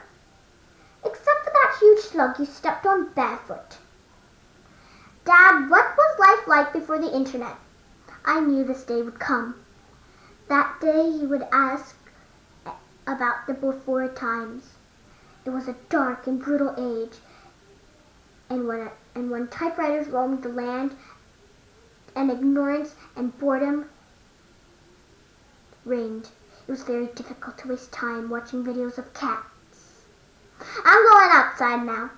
Except for that huge slug you stepped on barefoot. Dad, what was life like before the internet? I knew this day would come. That day you would ask about the before times. It was a dark and brutal age, and when typewriters roamed the land, and ignorance and boredom reigned. It was very difficult to waste time watching videos of cats. I'm going outside now.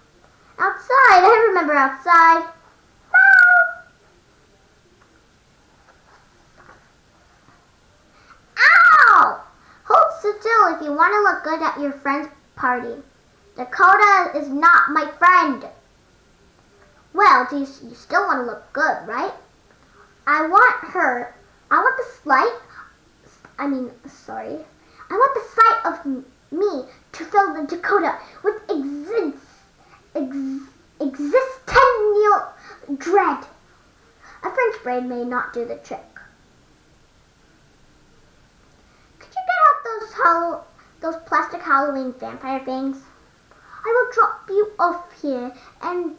Outside? I remember outside. Meow. Ow! Hold still if you want to look good at your friend's party. Dakota is not my friend. Well, you still want to look good, right? I want the sight of me to fill the Dakota with existential dread. A French braid may not do the trick. Could you get out those plastic Halloween vampire things? I will drop you off here and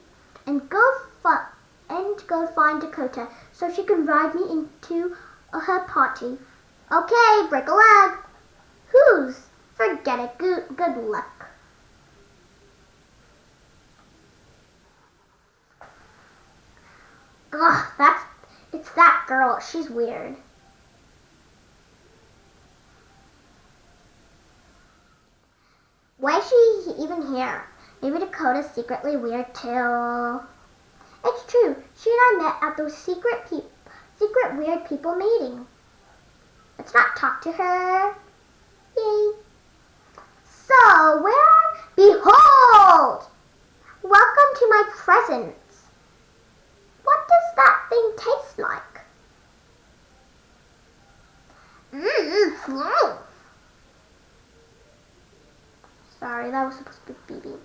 go find Dakota so she can ride me into her party. Okay, break a leg. Whose? Forget it. Good luck. Ugh, it's that girl. She's weird. Why is she even here? Maybe Dakota's secretly weird too. It's true. She and I met at those secret weird people meeting. Let's not talk to her. Yay. So, behold! Welcome to my presence. What does that thing taste like? Mmm, sorry, that was supposed to be Phoebe.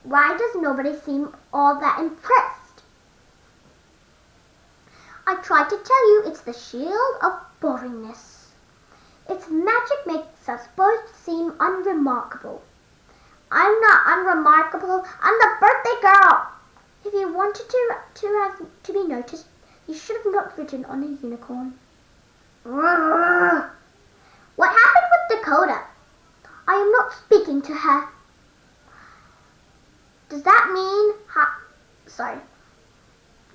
Why does nobody seem all that impressed? I tried to tell you it's the shield of boringness. Its magic makes us both seem unremarkable. I'm not unremarkable. I'm the birthday girl. If you wanted to be noticed, you should have not ridden on a unicorn. What happened with Dakota? I am not speaking to her. Does that mean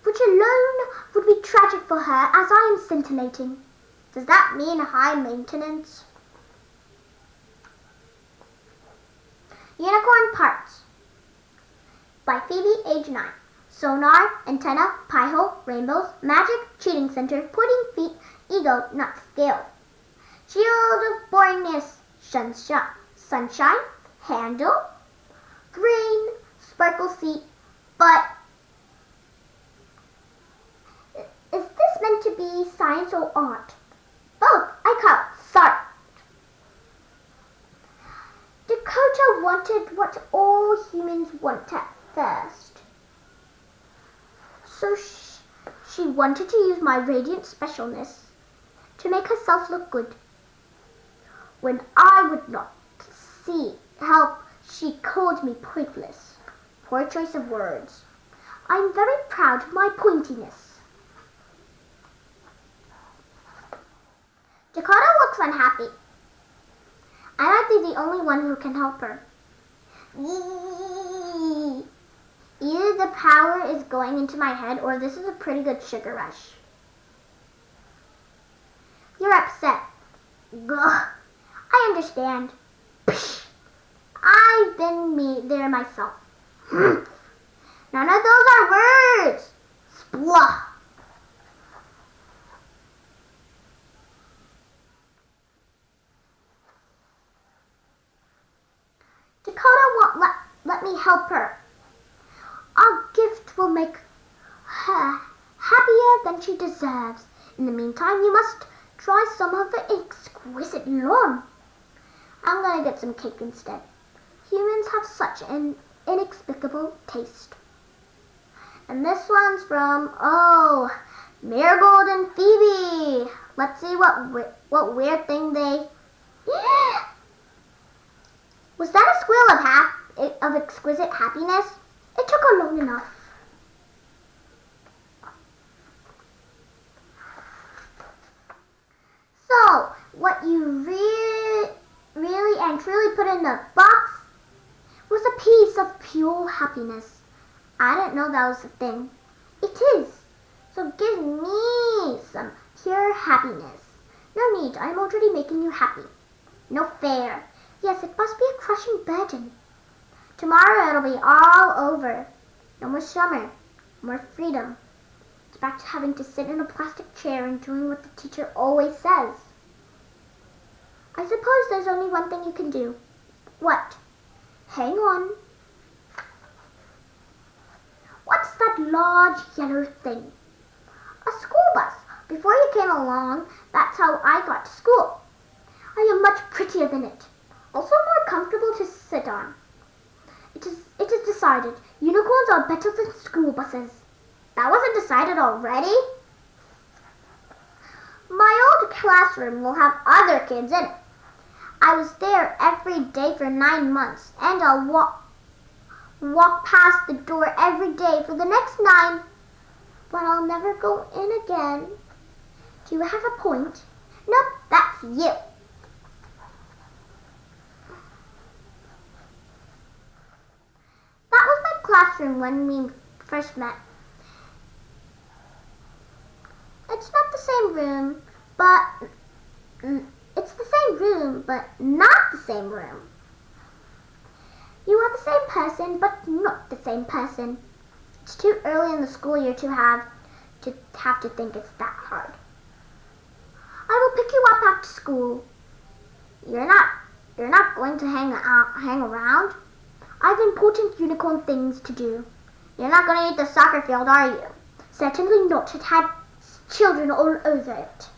which alone would be tragic for her as I am scintillating. Does that mean high maintenance? Unicorn Parts by Phoebe, age 9. Sonar, antenna, pie hole, rainbows, magic, cheating center, pudding feet, ego, not scale. Shield of boringness, sunshine, handle, green, sparkle seat, but is this meant to be science or art? Both. I call it SART. Dakota wanted what all humans want at first. So she wanted to use my radiant specialness to make herself look good. When I would not help, she called me pointless. Poor choice of words. I'm very proud of my pointiness. Dakota looks unhappy. I might be the only one who can help her. Either the power is going into my head or this is a pretty good sugar rush. You're upset. Gah. I understand. Psh. I've been there myself. None of those are words. Splah. Dakota won't let me help her. Our gift will make her happier than she deserves. In the meantime, you must try some of the exquisite lawn. I'm going to get some cake instead. Humans have such an inexplicable taste. And this one's from, Marigold and Phoebe. Let's see what weird thing they... Was that a squeal of exquisite happiness? It took her long enough. So, what you really and truly put in the box was a piece of pure happiness. I didn't know that was a thing. It is. So give me some pure happiness. No need, I'm already making you happy. No fair. Yes, it must be a crushing burden. Tomorrow it'll be all over. No more summer. More freedom. It's back to having to sit in a plastic chair and doing what the teacher always says. I suppose there's only one thing you can do. What? Hang on. What's that large yellow thing? A school bus. Before you came along, that's how I got to school. I am much prettier than it. Also more comfortable to sit on. It is decided. Unicorns are better than school buses. That wasn't decided already? My old classroom will have other kids in it. I was there every day for 9 months, and I'll walk past the door every day for the next 9. But I'll never go in again. Do you have a point? Nope, that's you. That was my classroom when we first met. It's not the same room, but not the same room. You are the same person, but not the same person. It's too early in the school year to have to think it's that hard. I will pick you up after school. You're not going to hang around. I've important unicorn things to do. You're not going to eat the soccer field, are you? Certainly not. It had children all over it.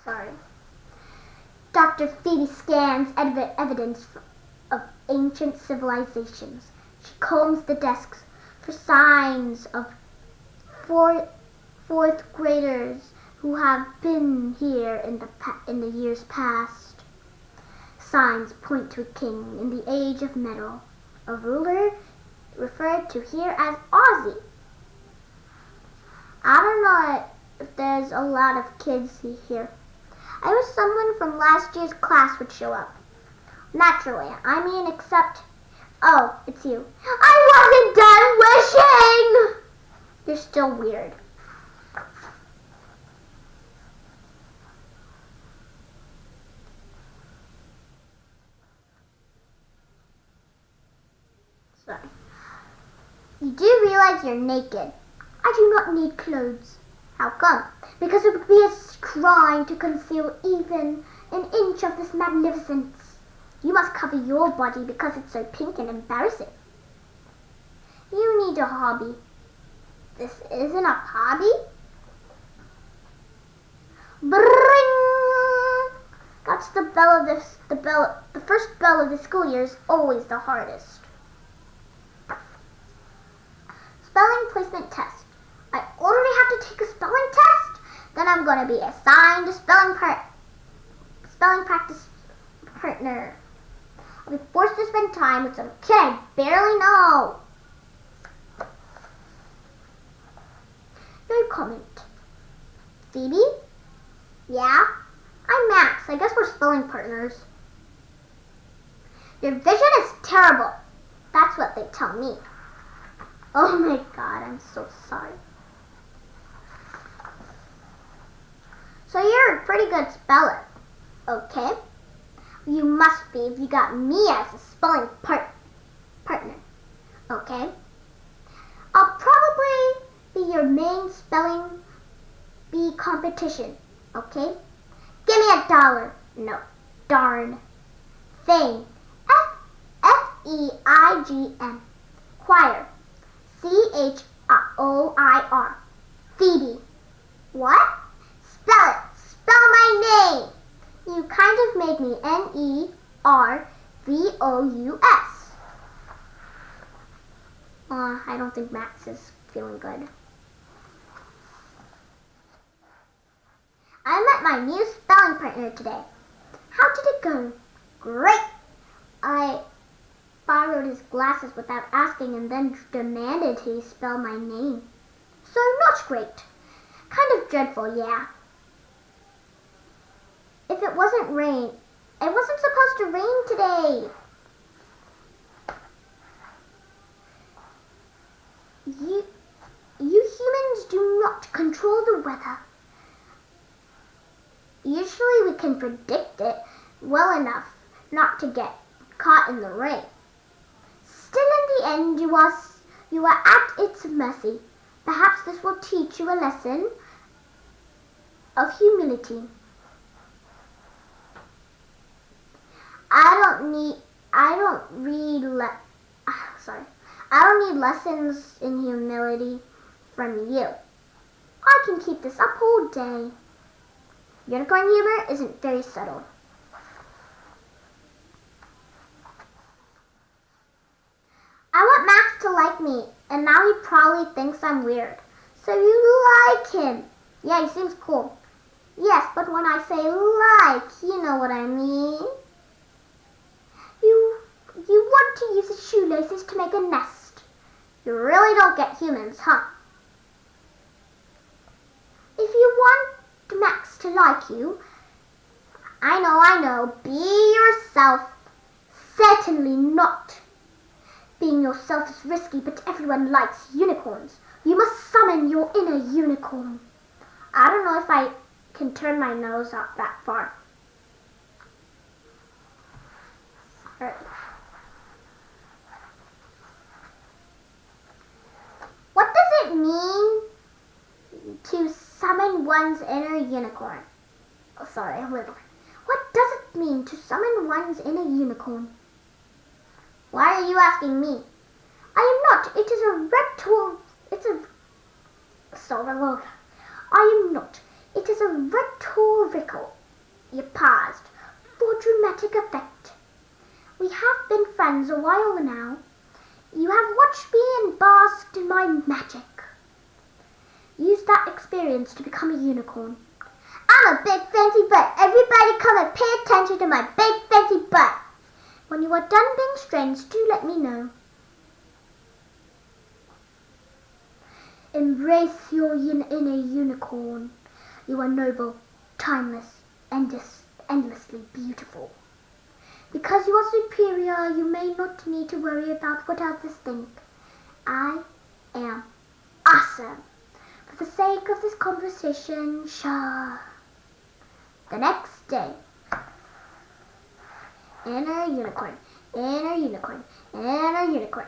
Sorry. Dr. Phoebe scans evidence of ancient civilizations. She combs the desks for signs of fourth graders who have been here in the years past. Signs point to a king in the age of metal, a ruler referred to here as Ozzy. I don't know if there's a lot of kids here. I wish someone from last year's class would show up. Naturally, I mean except... Oh, it's you. I wasn't done wishing! You're still weird. Sorry. You do realize you're naked. I do not need clothes. How come? Because it would be a crime to conceal even an inch of this magnificence. You must cover your body because it's so pink and embarrassing. You need a hobby. This isn't a hobby? Bring! Got What's the bell of the first bell of the school year is always the hardest. Spelling placement test. I already have to take a spelling test? Then I'm going to be assigned a spelling practice partner. I'll be forced to spend time with some kid I barely know. No comment. Phoebe? Yeah? I'm Max. I guess we're spelling partners. Your vision is terrible. That's what they tell me. Oh my God, I'm so sorry. So you're a pretty good speller. Okay? You must be if you got me as a spelling partner. Okay? I'll probably be your main spelling bee competition. Okay? Give me $1. No. Darn. Thing. F-E-I-G-N. Choir. C-H-O-I-R. Phoebe. What? Spell it. Spell my name. You kind of made me N-E-R-V-O-U-S. I don't think Max is feeling good. I met my new spelling partner today. How did it go? Great! I borrowed his glasses without asking and then demanded he spell my name. So not great. Kind of dreadful, yeah. If it wasn't supposed to rain today. You humans do not control the weather. Usually we can predict it well enough not to get caught in the rain. Still in the end you are at its mercy. Perhaps this will teach you a lesson of humility. I don't need lessons in humility from you. I can keep this up all day. Unicorn humor isn't very subtle. I want Max to like me, and now he probably thinks I'm weird. So you like him. Yeah, he seems cool. Yes, but when I say like, you know what I mean. You want to use the shoelaces to make a nest. You really don't get humans, huh? If you want Max to like you, I know, be yourself. Certainly not. Being yourself is risky, but everyone likes unicorns. You must summon your inner unicorn. I don't know if I can turn my nose up that far. Alright. What does it mean to summon one's inner unicorn? Oh, sorry, what does it mean to summon one's inner unicorn? Why are you asking me? I am not. It is a rhetorical. I am not. It is a rhetorical. You paused for dramatic effect. We have been friends a while now. You have watched me and basked in my magic. Use that experience to become a unicorn. I'm a big fancy butt. Everybody come and pay attention to my big fancy butt. When you are done being strange, do let me know. Embrace your inner unicorn. You are noble, timeless, endlessly beautiful. Because you are superior, you may not need to worry about what others think. I am awesome. For the sake of this conversation, sure. The next day. Inner unicorn, inner unicorn, inner unicorn.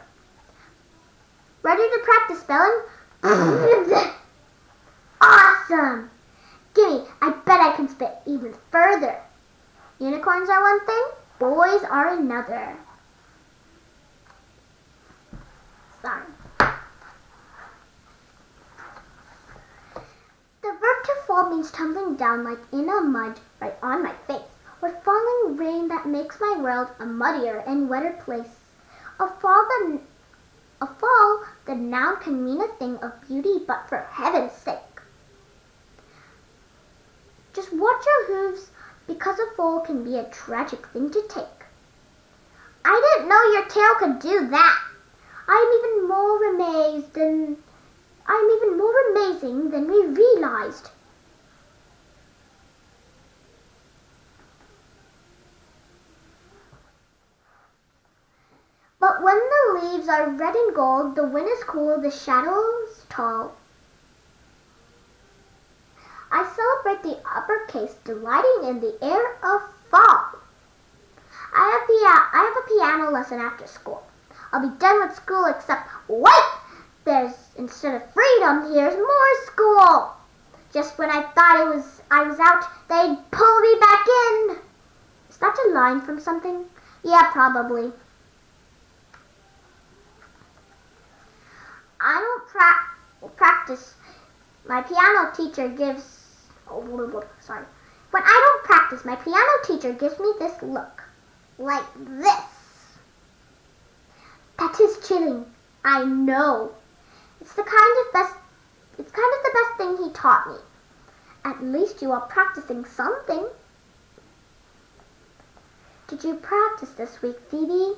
Ready to practice spelling? Awesome! Gimme, I bet I can spit even further. Unicorns are one thing, boys are another. Sorry. The verb to fall means tumbling down like in a mud right on my face, or fall rain that makes my world a muddier and wetter place. A fall, the noun can mean a thing of beauty, but for heaven's sake. Just watch your hooves, because a fall can be a tragic thing to take. I didn't know your tail could do that. I'm even more amazing than we realized. But when the leaves are red and gold, the wind is cool, the shadows tall. I celebrate the uppercase, delighting in the air of fall. I have a piano lesson after school. I'll be done with school except, wait! Instead of freedom, here's more school. Just when I thought I was out, they'd pull me back in. Is that a line from something? Yeah, probably. I don't practice. My piano teacher gives... sorry. When I don't practice, my piano teacher gives me this look. Like this. That is chilling. I know. It's the kind of the best thing he taught me. At least you are practicing something. Did you practice this week, Phoebe?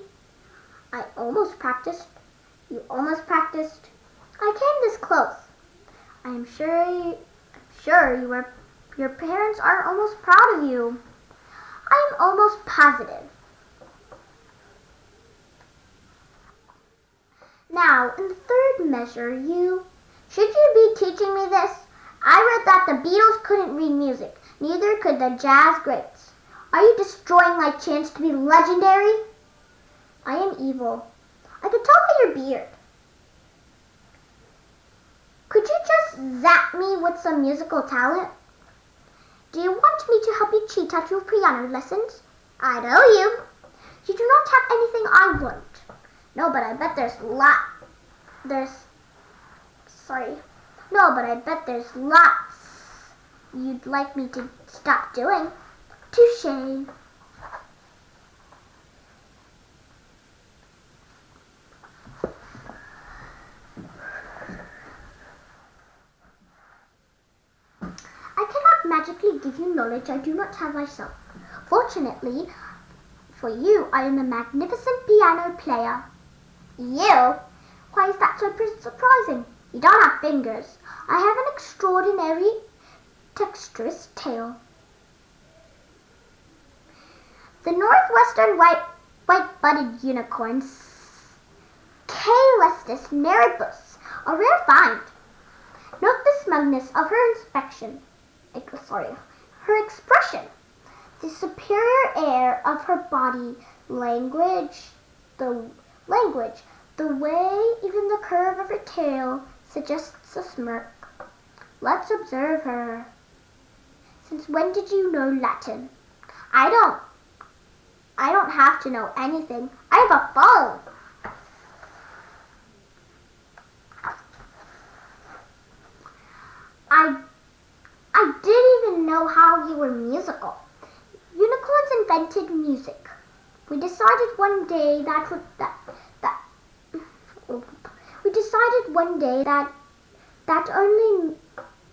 I almost practiced. You almost practiced. I came this close. I'm sure your parents are almost proud of you. I am almost positive. Now, in the third measure, should you be teaching me this? I read that the Beatles couldn't read music, neither could the jazz greats. Are you destroying my chance to be legendary? I am evil. I can tell by your beard. Could you just zap me with some musical talent? Do you want me to help you cheat at your piano lessons? I know you. You do not have anything I want. No, but I bet there's lots you'd like me to stop doing. Touché. I cannot magically give you knowledge I do not have myself. Fortunately for you, I am a magnificent piano player. You? Why is that so surprising? You don't have fingers. I have an extraordinary texturous tail. The northwestern white-butted unicorns, Caelestis naribus, a rare find. Note the smugness of her expression, the superior air of her body, the way even the curve of her tail suggests a smirk. Let's observe her. Since when did you know Latin? I don't have to know anything. I have a phone. I didn't even know how you were musical. Unicorns invented music. We decided one day that only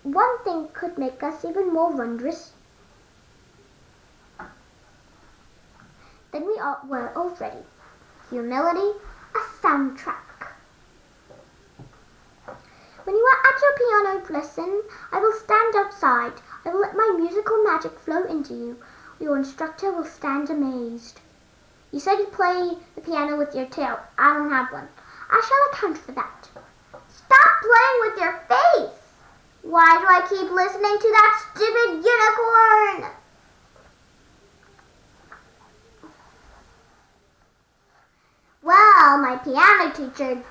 one thing could make us even more wondrous. Then we were all ready. Humility, a soundtrack. When you are at your piano lesson, I will stand outside. I will let my musical magic flow into you. Your instructor will stand amazed. You said you play the piano with your tail. I don't have one. I shall account for that. Stop playing with your face! Why do I keep listening to that stupid unicorn? Well, my piano teacher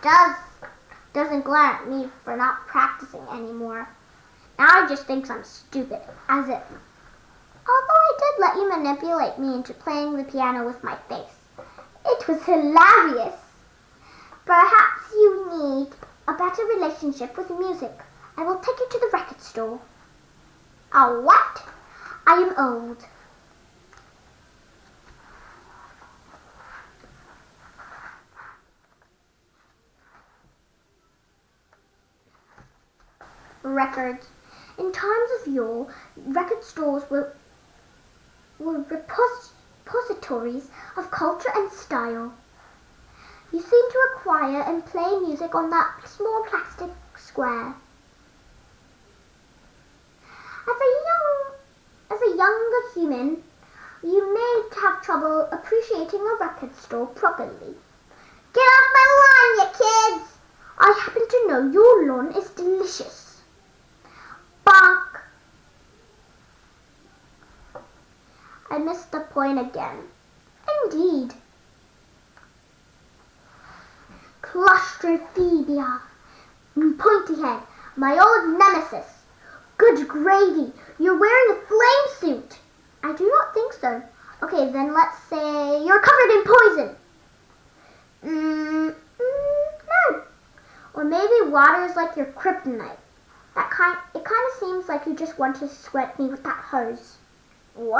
doesn't glare at me for not practicing anymore. Now he just thinks I'm stupid, as if. Although I did let you manipulate me into playing the piano with my face. It was hilarious. Perhaps you need a better relationship with music. I will take you to the record store. A what? I am old. records. In times of yore, record stores were repositories of culture and style. You seem to acquire and play music on that small plastic square. As a younger human, you may have trouble appreciating a record store properly. Get off my lawn, you kids! I happen to know your lawn is delicious. Bark! I missed the point again. Indeed. Claustrophobia. Pointy head, my old nemesis. Good gravy, you're wearing a flame suit. I do not think so. Okay, then let's say you're covered in poison. No. Or maybe water is like your kryptonite. It kind of seems like you just want to sweat me with that hose. What?